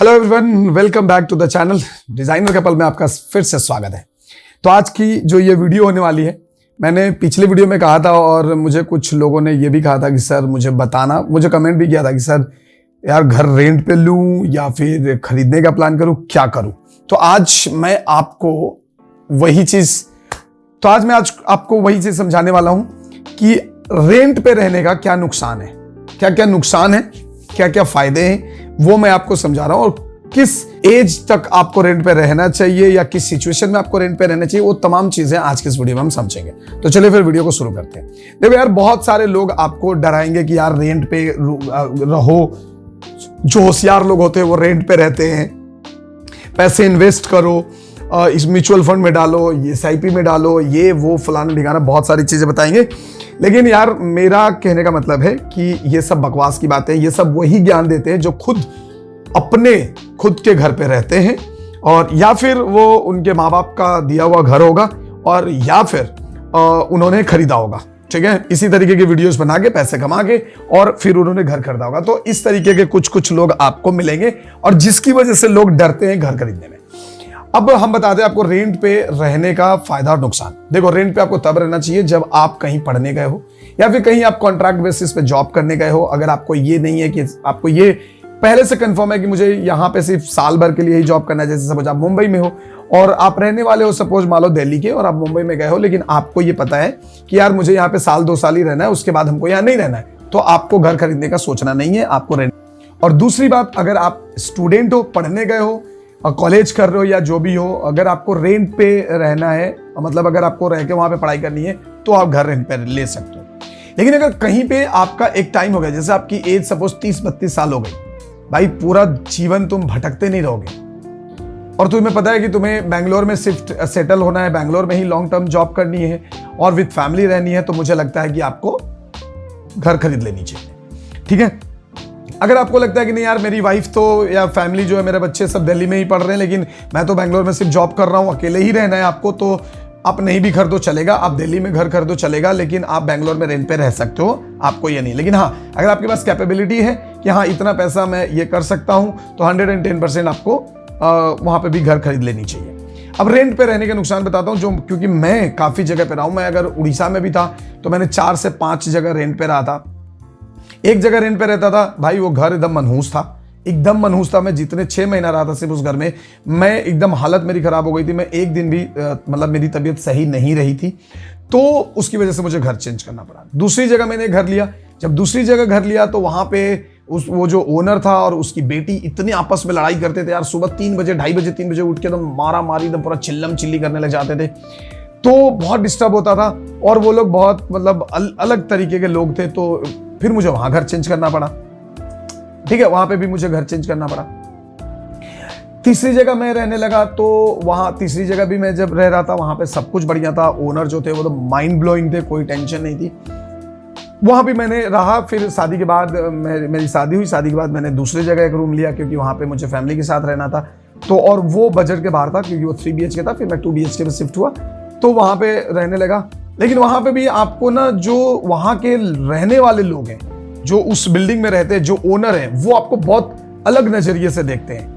Hello everyone, welcome back to the channel. Designer couple में आपका फिर से स्वागत है। तो आज की जो ये वीडियो होने वाली है, मैंने पिछले वीडियो में कहा था और मुझे कुछ लोगों ने ये भी कहा था कि सर मुझे बताना, मुझे कमेंट भी किया था कि सर यार घर रेंट पे लूं या फिर खरीदने का प्लान करूं, क्या करूं। तो आज मैं आपको वही चीज समझाने वाला हूं कि रेंट पे रहने का क्या नुकसान है, क्या क्या नुकसान है, क्या क्या फायदे हैं, वो मैं आपको समझा रहा हूं। और किस एज तक आपको रेंट पे रहना चाहिए या किस सिचुएशन में आपको रेंट पे रहना चाहिए, वो तमाम चीजें आज के इस वीडियो में हम समझेंगे। तो चलिए फिर वीडियो को शुरू करते हैं। देखो यार, बहुत सारे लोग आपको डराएंगे कि यार रेंट पे रहो। जो होशियार लोग होते हैं वो रेंट पे रहते हैं, पैसे इन्वेस्ट करो, इस म्यूचुअल फंड में डालो, ये SIP में डालो, ये वो फलाना ठिकाना, बहुत सारी चीजें बताएंगे। लेकिन यार मेरा कहने का मतलब है कि ये सब बकवास की बातें, ये सब वही ज्ञान देते हैं जो खुद के घर पे रहते हैं, और या फिर वो उनके माँ बाप का दिया हुआ घर होगा और या फिर उन्होंने खरीदा होगा। ठीक है, इसी तरीके के वीडियोस बना के पैसे कमा के और फिर उन्होंने घर खरीदा होगा। तो इस तरीके के कुछ लोग आपको मिलेंगे और जिसकी वजह से लोग डरते हैं घर खरीदने में। अब हम बताते हैं आपको रेंट पे रहने का फायदा और नुकसान। देखो, रेंट पे आपको तब रहना चाहिए जब आप कहीं पढ़ने गए हो या फिर कहीं आप कॉन्ट्रैक्ट बेसिस पे जॉब करने गए हो। अगर आपको ये नहीं है कि आपको ये पहले से कंफर्म है कि मुझे यहाँ पे सिर्फ साल भर के लिए ही जॉब करना है, जैसे सपोज आप मुंबई में हो और आप रहने वाले हो सपोज मान लो दिल्ली के, और आप मुंबई में गए हो, लेकिन आपको ये पता है कि यार मुझे यहाँ पे साल 2 साल ही रहना है, उसके बाद हमको यहाँ नहीं रहना है, तो आपको घर खरीदने का सोचना नहीं है, आपको रेंट। और दूसरी बात, अगर आप स्टूडेंट हो, पढ़ने गए हो, कॉलेज कर रहे हो या जो भी हो, अगर आपको रेंट पे रहना है, मतलब अगर आपको रह के वहां पे पढ़ाई करनी है, तो आप घर रेंट पे ले सकते हो। लेकिन अगर कहीं पे आपका एक टाइम हो गया, जैसे आपकी एज सपोज 30-32 साल हो गई, भाई पूरा जीवन तुम भटकते नहीं रहोगे और तुम्हें पता है कि तुम्हें बैंगलोर में सेटल होना है, बैंगलोर में ही लॉन्ग टर्म जॉब करनी है और विद फैमिली रहनी है, तो मुझे लगता है कि आपको घर खरीद लेनी चाहिए। ठीक है, अगर आपको लगता है कि नहीं यार मेरी वाइफ तो या फैमिली जो है, मेरे बच्चे सब दिल्ली में ही पढ़ रहे हैं, लेकिन मैं तो बैंगलोर में सिर्फ जॉब कर रहा हूँ, अकेले ही रहना है आपको, तो आप नहीं भी खरीदो चलेगा, आप दिल्ली में घर खरीदो चलेगा, लेकिन आप बैंगलोर में रेंट पे रह सकते हो, आपको ये नहीं। लेकिन हाँ, अगर आपके पास कैपेबिलिटी है कि हाँ इतना पैसा मैं ये कर सकता हूँ, तो 110% आपको वहाँ पे भी घर खरीद लेनी चाहिए। अब रेंट पे रहने के नुकसान बताता हूँ, जो क्योंकि मैं काफ़ी जगह पे रहा हूँ। मैं अगर उड़ीसा में भी था तो मैंने 4 से 5 जगह रेंट पे रहा था। एक जगह रेंट पे रहता था भाई, वो घर एकदम मनहूस था। मैं जितने 6 महीना रहा था सिर्फ उस घर में, मैं एकदम हालत मेरी खराब हो गई थी। मैं एक दिन भी मतलब मेरी तबीयत सही नहीं रही थी, तो उसकी वजह से मुझे घर चेंज करना पड़ा। दूसरी जगह मैंने घर लिया। जब दूसरी जगह घर लिया तो वहां पे वो जो ओनर था और उसकी बेटी इतने आपस में लड़ाई करते थे यार, सुबह 3 बजे 2:30 बजे 3 बजे उठ के एकदम मारा मारी, एकदम पूरा चिल्लम चिल्ली करने लग जाते थे। तो बहुत डिस्टर्ब होता था और वो लोग बहुत मतलब अलग तरीके के लोग थे, तो फिर मुझे वहां घर चेंज करना पड़ा। ठीक है, वहां पे भी मुझे घर चेंज करना पड़ा। तीसरी जगह मैं रहने लगा, तो वहां तीसरी जगह भी मैं जब रह रहा था, वहां पे सब कुछ बढ़िया था। ओनर जो थे वो तो माइंड ब्लोइंग थे, कोई टेंशन नहीं थी। वहां भी मैंने रहा। फिर शादी के बाद मेरी शादी हुई। शादी के बाद मैंने दूसरी जगह एक रूम लिया, क्योंकि वहां पे मुझे फैमिली के साथ रहना था, तो और वो बजट के बाहर था, क्योंकि वो 3 BHK था। फिर मैं 2 BHK में शिफ्ट हुआ, तो वहां पे रहने लगा। लेकिन वहां पे भी आपको ना, जो वहां के रहने वाले लोग हैं, जो उस बिल्डिंग में रहते हैं, जो ओनर हैं, वो आपको बहुत अलग नजरिए से देखते हैं।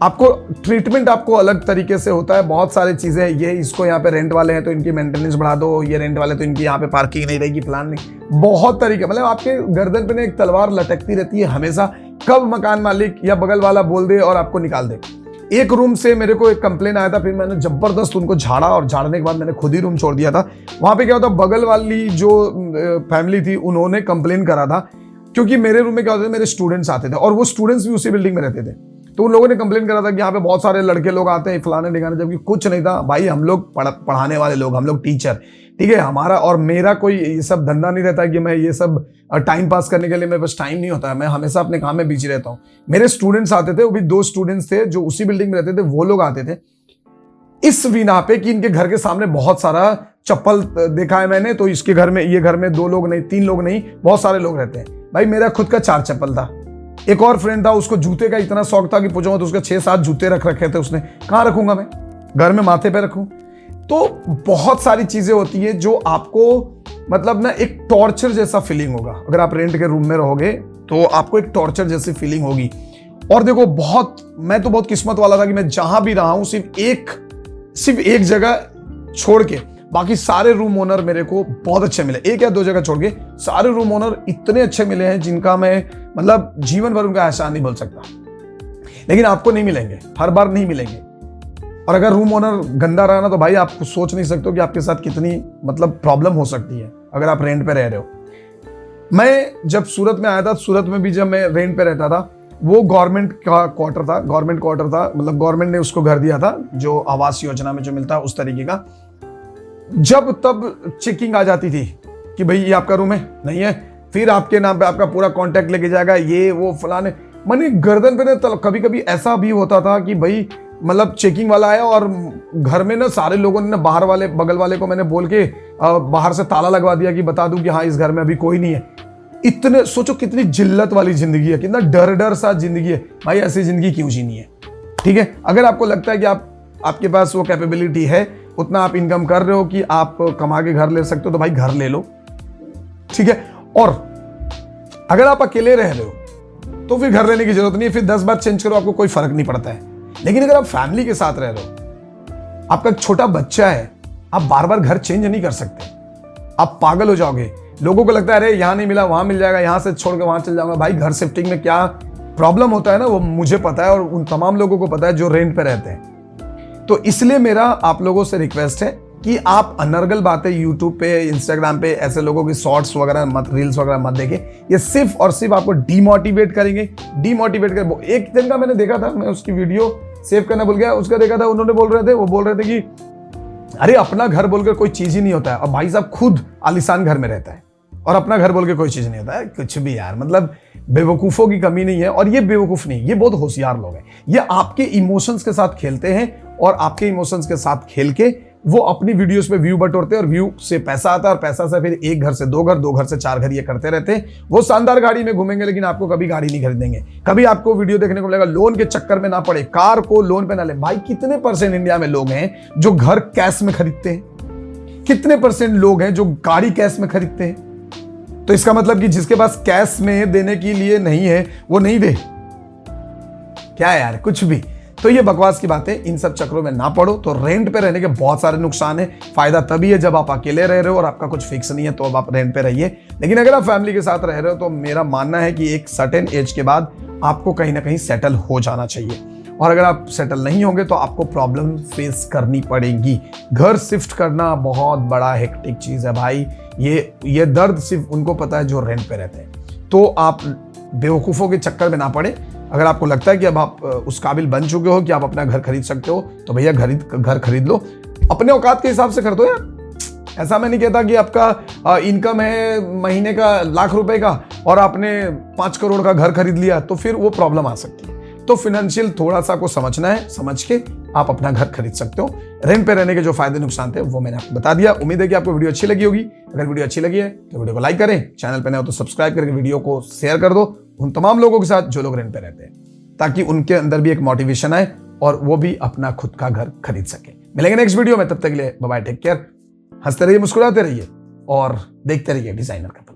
आपको ट्रीटमेंट आपको अलग तरीके से होता है। बहुत सारी चीजें, ये इसको यहाँ पे रेंट वाले हैं तो इनकी मेंटेनेंस बढ़ा दो, ये रेंट वाले तो इनकी यहाँ पे पार्किंग नहीं रहेगी, प्लान नहीं, बहुत तरीके, मतलब आपके गर्दन पे एक तलवार लटकती रहती है हमेशा, कब मकान मालिक या बगल वाला बोल दे और आपको निकाल दे। एक रूम से मेरे को एक कंप्लेन आया था, फिर मैंने जबरदस्त उनको झाड़ा और झाड़ने के बाद मैंने खुद ही रूम छोड़ दिया था। वहां पे क्या होता, बगल वाली जो फैमिली थी उन्होंने कंप्लेन करा था, क्योंकि मेरे रूम में क्या होता था, मेरे स्टूडेंट्स आते थे और वो स्टूडेंट्स भी उसी बिल्डिंग में रहते थे, तो उन लोगों ने कंप्लेन करा था कि यहाँ पे बहुत सारे लड़के लोग आते हैं फलाने ढिकाने, जबकि कुछ नहीं था भाई। हम लोग पढ़ाने वाले लोग, हम लोग टीचर, ठीक है, हमारा और मेरा कोई ये सब धंधा नहीं रहता है कि मैं ये सब टाइम पास करने के लिए मेरे पास टाइम नहीं होता है। मैं हमेशा अपने काम में बिजी रहता हूँ। मेरे स्टूडेंट्स आते थे, वो भी 2 स्टूडेंट्स थे जो उसी बिल्डिंग में रहते थे, वो लोग आते थे इस बिना पे कि इनके घर के सामने बहुत सारा चप्पल देखा है मैंने, तो इसके घर में, ये घर में 2 लोग नहीं, 3 लोग नहीं, बहुत सारे लोग रहते हैं। भाई मेरा खुद का 4 चप्पल था। एक और फ्रेंड था, उसको जूते का इतना शौक था कि पूछो मत, उसके 6-7 जूते रख रखे थे उसने। कहाँ रखूंगा मैं, घर में माथे पे रखूं? तो बहुत सारी चीजें होती है जो आपको मतलब ना एक टॉर्चर जैसा फीलिंग होगा। अगर आप रेंट के रूम में रहोगे तो आपको एक टॉर्चर जैसी फीलिंग होगी। और देखो मैं तो बहुत किस्मत वाला था कि मैं जहां भी रहा हूं सिर्फ एक जगह छोड़ के बाकी सारे रूम ओनर मेरे को बहुत अच्छे मिले। एक या दो जगह छोड़ के सारे रूम ओनर इतने अच्छे मिले हैं जिनका मैं मतलब जीवन भर उनका एहसान नहीं बोल सकता। लेकिन आपको नहीं मिलेंगे, हर बार नहीं मिलेंगे। और अगर रूम ओनर गंदा रहा ना तो भाई आप सोच नहीं सकते हो कि आपके साथ कितनी मतलब प्रॉब्लम हो सकती है अगर आप रेंट पे रह रहे हो। मैं जब सूरत में आया था, सूरत में भी जब मैं रेंट पे रहता था, वो गवर्नमेंट का क्वार्टर था, मतलब गवर्नमेंट ने उसको घर दिया था जो आवास योजना में जो मिलता है उस तरीके का। जब तब चेकिंग आ जाती थी कि भाई ये आपका रूम है, नहीं है, फिर आपके नाम पे आपका पूरा कॉन्टैक्ट लेके जाएगा, ये वो फलाने, मैंने गर्दन पे ना कभी कभी ऐसा भी होता था कि भाई मतलब चेकिंग वाला आया और घर में ना सारे लोगों ने ना बाहर वाले बगल वाले को मैंने बोल के बाहर से ताला लगवा दिया कि बता दूं कि हाँ इस घर में अभी कोई नहीं है। इतने सोचो कितनी जिल्लत वाली जिंदगी है, कितना डर सा जिंदगी है भाई। ऐसी जिंदगी क्यों जीनी है? ठीक है, अगर आपको लगता है कि आपके पास वो कैपेबिलिटी है, उतना आप इनकम कर रहे हो कि आप कमा के घर ले सकते हो, तो भाई घर ले लो। ठीक है, और अगर आप अकेले रह रहे हो तो फिर घर लेने की जरूरत नहीं है, फिर 10 बार चेंज करो, आपको कोई फर्क नहीं पड़ता है। लेकिन अगर आप फैमिली के साथ रह रहे हो, आपका एक छोटा बच्चा है, आप बार बार घर चेंज नहीं कर सकते, आप पागल हो जाओगे। लोगों को लगता है अरे यहां नहीं मिला वहां मिल जाएगा, यहां से छोड़ के वहां चल जाऊंगा। भाई घर शिफ्टिंग में क्या प्रॉब्लम होता है ना, वो मुझे पता है और उन तमाम लोगों को पता है जो रेंट पे रहते हैं। तो इसलिए मेरा आप लोगों से रिक्वेस्ट है कि आप अनर्गल बातें यूट्यूब पे, इंस्टाग्राम पे ऐसे लोगों की शॉर्ट्स वगैरह मत, रील्स वगैरह मत देखें। ये सिर्फ और सिर्फ आपको डीमोटिवेट करेंगे। एक दिन का मैंने देखा था, मैं उसकी वीडियो सेव करना भूल गया, उसका देखा था, उन्होंने वो बोल रहे थे कि अरे अपना घर बोलकर कोई चीज ही नहीं होता है। और भाई साहब खुद आलीशान घर में रहता है और अपना घर बोल के कोई चीज नहीं होता है। कुछ भी यार, मतलब बेवकूफों की कमी नहीं है। और ये बेवकूफ नहीं, ये बहुत होशियार लोग हैं। ये आपके इमोशंस के साथ खेलते हैं और आपके इमोशंस के साथ खेल के वो अपनी वीडियोस पे व्यू बटोरते हैं और व्यू से पैसा आता है और पैसा से फिर एक घर से दो घर, दो घर से चार घर ये करते रहते हैं। वो शानदार गाड़ी में घूमेंगे लेकिन आपको कभी गाड़ी नहीं खरीदेंगे। कभी आपको वीडियो देखने को मिलेगा लोन के चक्कर में ना पड़े, कार को लोन पे ना ले। भाई कितने परसेंट इंडिया में लोग हैं जो घर कैश में खरीदते हैं? कितने परसेंट लोग हैं जो गाड़ी कैश में खरीदते हैं? तो इसका मतलब कि जिसके पास कैश में देने के लिए नहीं है वो नहीं दे क्या यार, कुछ भी। तो ये बकवास की बातें, इन सब चक्रों में ना पड़ो। तो रेंट पे रहने के बहुत सारे नुकसान है। फायदा तभी है जब आप अकेले रह रहे हो और आपका कुछ फिक्स नहीं है, तो अब आप रेंट पे रहिए। लेकिन अगर आप फैमिली के साथ रह रहे हो तो मेरा मानना है कि एक सर्टेन एज के बाद आपको कहीं ना कहीं सेटल हो जाना चाहिए। और अगर आप सेटल नहीं होंगे तो आपको प्रॉब्लम फेस करनी पड़ेगी। घर शिफ्ट करना बहुत बड़ा हेक्टिक चीज है भाई। ये दर्द सिर्फ उनको पता है जो रेंट पे रहते हैं। तो आप बेवकूफ़ों के चक्कर में ना पड़े। अगर आपको लगता है कि अब आप उस काबिल बन चुके हो कि आप अपना घर खरीद सकते हो तो भैया घर खरीद लो। अपने औकात के हिसाब से खरीदो यार। ऐसा मैं नहीं कहता कि आपका इनकम है महीने का ₹1,00,000 का और आपने 5 करोड़ का घर खरीद लिया तो फिर वो प्रॉब्लम आ सकती है। तो फाइनेंशियल थोड़ा सा को समझना है, समझ के आप अपना घर खरीद सकते हो। रेंट पे रहने के जो फायदे नुकसान थे वो मैंने आपको बता दिया। उम्मीद है कि आपको वीडियो अच्छी लगी होगी। अगर वीडियो अच्छी लगी है तो वीडियो को लाइक करें, चैनल पे नए हो तो सब्सक्राइब करके वीडियो को शेयर कर दो उन तमाम लोगों के साथ जो लोग रेंट पे रहते हैं, ताकि उनके अंदर भी एक मोटिवेशन आए और वो भी अपना खुद का घर खरीद सके। मिलेंगे नेक्स्ट वीडियो में, तब तक के लिए बाय बाय, टेक केयर। हंसते रहिए, मुस्कुराते रहिए और देखते रहिए डिजाइनर का।